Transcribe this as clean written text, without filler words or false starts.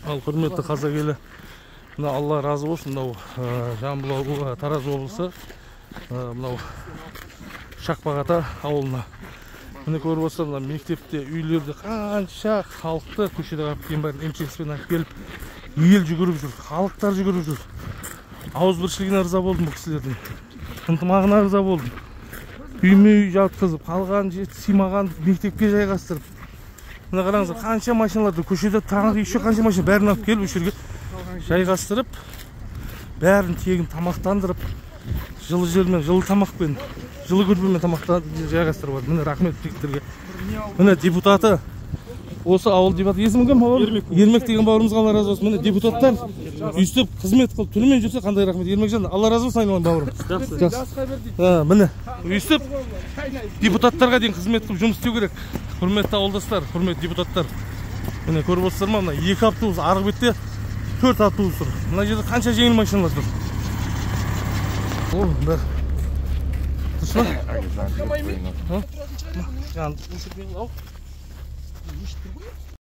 Ал құрметті қазақ елі, мына Алла разы болсын, мынау Жамбыл Тараз облысы, мынау Шақпақ-Ата ауылына. Міне көріп отырсам, мына мектепте, үйлерде қанша халықты көшеде қалып кейін бәрін МЧСпен алып келіп, ел жүгіріп жүр, халықтар жүгіріп жүр. Ауызбіршілігіне ырза болдым бұл кісілердің. Ынтымағына ырза болдым. Үйме-үй жатқызып, қалған жеті симаған мектепке жайғастырып. Мына қараңыздар, қанша машиналарды көшеде таңғы еще қанша машина бәрін алып келіп өшерге жайғастырып, бәрін тегін тамақтандырып, жылы жермен, жылы тамақпен, жылы көрпемен тамақтан жайғастырып отыр. Міне рахмет жігіттерге. Міне депутаты, осы ауыл депутаты, есімі кім? Ермек деген бауырымызға Алла разы болсын. Міне депутаттар өйстіп қызмет қылып түрмен жүрсе қандай рахмет. Ермекжан, Алла разы болсын айналайын бауырым. Жақсы. Міне өйстіп депутаттарға дейін қызмет қылып жұмыс істеу керек. Құрметті ауылдастар, құрметті депутаттар. Міне көріп отырсыздар ма, мына 2 автобус, арғы бетте 4 автобус тұр. Мына жерде қанша жеңіл машиналар тұр. О, бәрі. Дұрыс па?